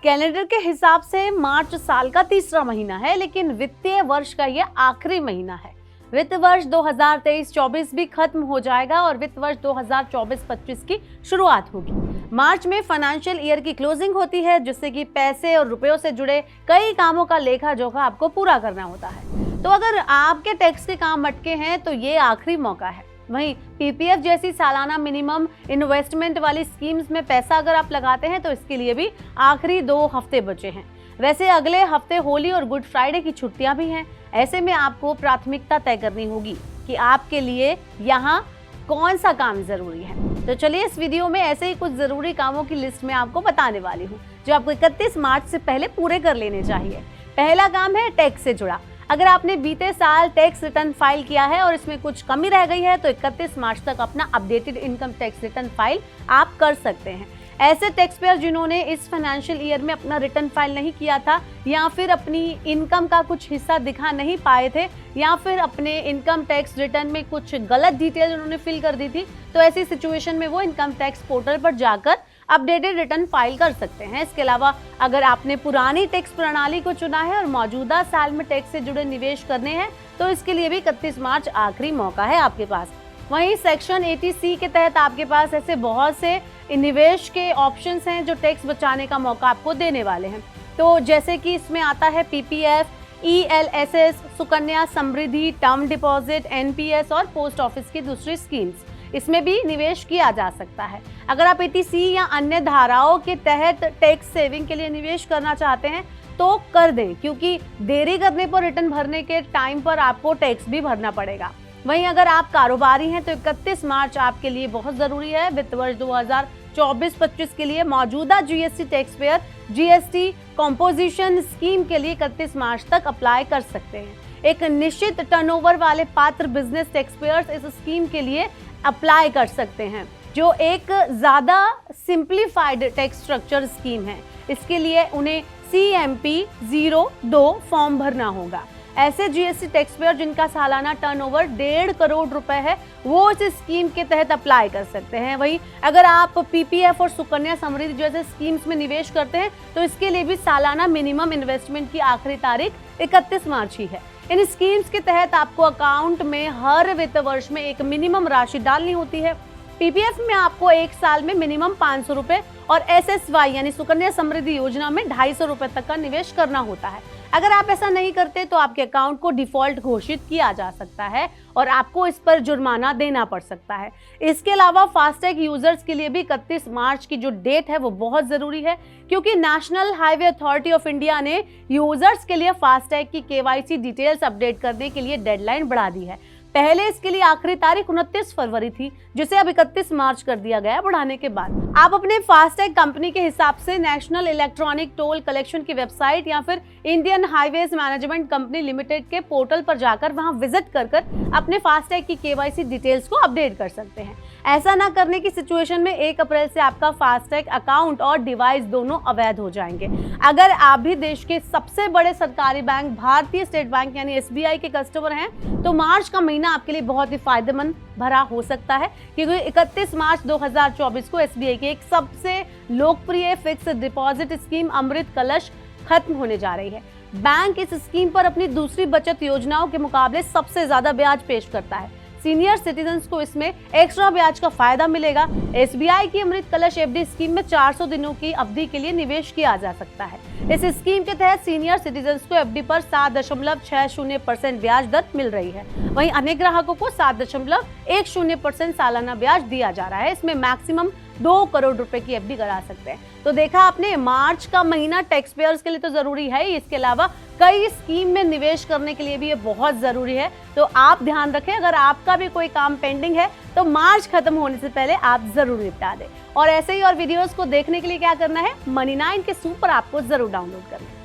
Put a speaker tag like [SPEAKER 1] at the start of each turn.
[SPEAKER 1] Calendar के हिसाब से मार्च साल का तीसरा महीना है, लेकिन वित्तीय वर्ष का ये आखिरी महीना है। वित्त वर्ष 2023-24 भी खत्म हो जाएगा और वित्त वर्ष 2024-25 की शुरुआत होगी। मार्च में फाइनेंशियल ईयर की क्लोजिंग होती है, जिससे कि पैसे और रुपयों से जुड़े कई कामों का लेखा जोखा आपको पूरा करना होता है। तो अगर आपके टैक्स के काम अटके हैं तो ये आखिरी मौका है। वहीं पीपीएफ जैसी सालाना मिनिमम इन्वेस्टमेंट वाली स्कीम्स में पैसा अगर आप लगाते हैं तो इसके लिए भी आखिरी 2 हफ्ते बचे हैं। वैसे अगले हफ्ते होली और गुड फ्राइडे की छुट्टियां भी हैं। ऐसे में आपको प्राथमिकता तय करनी होगी कि आपके लिए यहाँ कौन सा काम जरूरी है। तो चलिए इस वीडियो में ऐसे ही कुछ जरूरी कामों की लिस्ट में आपको बताने वाली हूँ, जो आपको 31 मार्च से पहले पूरे कर लेने चाहिए। पहला काम है टैक्स से जुड़ा। अगर आपने बीते साल टैक्स रिटर्न फाइल किया है और इसमें कुछ कमी रह गई है तो 31 मार्च तक अपना updated income tax return file आप कर सकते हैं। ऐसे टैक्स पेयर जिन्होंने इस फाइनेंशियल ईयर में अपना रिटर्न फाइल नहीं किया था, या फिर अपनी इनकम का कुछ हिस्सा दिखा नहीं पाए थे, या फिर अपने इनकम टैक्स रिटर्न में कुछ गलत डिटेल उन्होंने फिल कर दी थी, तो ऐसी सिचुएशन में वो इनकम टैक्स पोर्टल पर जाकर अपडेटेड रिटर्न फाइल कर सकते हैं। इसके अलावा अगर आपने पुरानी टैक्स प्रणाली को चुना है और मौजूदा साल में टैक्स से जुड़े निवेश करने हैं तो इसके लिए भी 31 मार्च आखिरी मौका है आपके पास। वहीं सेक्शन 80C के तहत आपके पास ऐसे बहुत से निवेश के ऑप्शंस हैं जो टैक्स बचाने का मौका आपको देने वाले हैं। तो जैसे कि इसमें आता है PPF, ELSS, Sukanya Samriddhi, term deposit, NPS और पोस्ट ऑफिस की दूसरी स्कीम्स, इसमें भी निवेश किया जा सकता है। अगर आप 80C या अन्य धाराओं के तहत टैक्स सेविंग के लिए निवेश करना चाहते हैं तो कर दें, क्योंकि देरी करने पर रिटर्न भरने के टाइम पर आपको टैक्स भी भरना पड़ेगा। वहीं अगर आप कारोबारी हैं तो 31 मार्च आपके लिए बहुत जरूरी है। वित्त वर्ष 2024-25 के लिए मौजूदा GST tax payer GST composition scheme के लिए 31 मार्च तक अप्लाई कर सकते हैं। एक निश्चित टर्नओवर वाले पात्र बिजनेस टैक्स पेयर्स इस स्कीम के लिए अप्लाई कर सकते हैं, जो एक ज्यादा सिंप्लीफाइड टैक्स स्ट्रक्चर स्कीम है। इसके लिए उन्हें CMP-02 फॉर्म भरना होगा। ऐसे GST टैक्स पेयर जिनका सालाना टर्नओवर 1.5 करोड़ रुपए है वो इस स्कीम के तहत अप्लाई कर सकते हैं। वहीं अगर आप पीपीएफ और सुकन्या समृद्धि जैसे स्कीम्स में निवेश करते हैं तो इसके लिए भी सालाना मिनिमम इन्वेस्टमेंट की आखिरी तारीख 31 मार्च ही है। इन स्कीम्स के तहत आपको अकाउंट में हर वित्त वर्ष में एक मिनिमम राशि डालनी होती है। पीपीएफ में आपको एक साल में मिनिमम 500 रुपए और SSY यानी सुकन्या समृद्धि योजना में 250 रुपए तक का निवेश करना होता है। अगर आप ऐसा नहीं करते तो आपके अकाउंट को डिफॉल्ट घोषित किया जा सकता है और आपको इस पर जुर्माना देना पड़ सकता है। इसके अलावा फास्टैग यूजर्स के लिए भी 31 मार्च की जो डेट है वो बहुत जरूरी है, क्योंकि national highway authority of India ने यूजर्स के लिए फास्टैग की KYC डिटेल्स अपडेट करने के लिए डेडलाइन बढ़ा दी है। पहले इसके लिए आखिरी तारीख 29 फरवरी थी, जिसे अब 31 मार्च कर दिया गया बढ़ाने के बाद। आप अपने फास्टैग कंपनी के हिसाब से नेशनल इलेक्ट्रॉनिक टोल कलेक्शन की वेबसाइट या फिर Indian highways management company limited के पोर्टल पर जाकर वहां विजिट कर अपने फास्टैग की KYC डिटेल्स को अपडेट कर सकते हैं। ऐसा ना करने की सिचुएशन में 1 अप्रैल से आपका फास्टैग अकाउंट और डिवाइस दोनों अवैध हो जाएंगे। अगर आप भी देश के सबसे बड़े सरकारी बैंक भारतीय स्टेट बैंक यानी SBI के कस्टमर हैं तो मार्च का महीना आपके लिए बहुत ही फायदेमंद भरा हो सकता है, क्योंकि 31 मार्च 2024 को SBI की एक सबसे लोकप्रिय फिक्स डिपॉजिट स्कीम अमृत कलश खत्म होने जा रही है। बैंक इस स्कीम पर अपनी दूसरी बचत योजनाओं के मुकाबले सबसे ज्यादा ब्याज पेश करता है। सीनियर सिटीजन्स को इसमें एक्स्ट्रा ब्याज का फायदा मिलेगा। SBI की अमृत कलश FD स्कीम में 400 दिनों की अवधि के लिए निवेश किया जा सकता है। इस स्कीम के तहत सीनियर सिटीजन्स को FD पर 7.60% ब्याज दर मिल रही है। वहीं अन्य ग्राहकों को 7.10% सालाना ब्याज दिया जा रहा है। इसमें मैक्सिमम 2 करोड़ रुपए की FD करा सकते हैं। तो देखा आपने, मार्च का महीना टैक्स पेयर्स के लिए तो जरूरी है ही, इसके अलावा कई स्कीम में निवेश करने के लिए भी ये बहुत जरूरी है। तो आप ध्यान रखें, अगर आपका भी कोई काम पेंडिंग है तो मार्च खत्म होने से पहले आप जरूर निपटा दें। और ऐसे ही और वीडियोस को देखने के लिए क्या करना है, Money9 के सुपर ऐप को जरूर डाउनलोड करना है।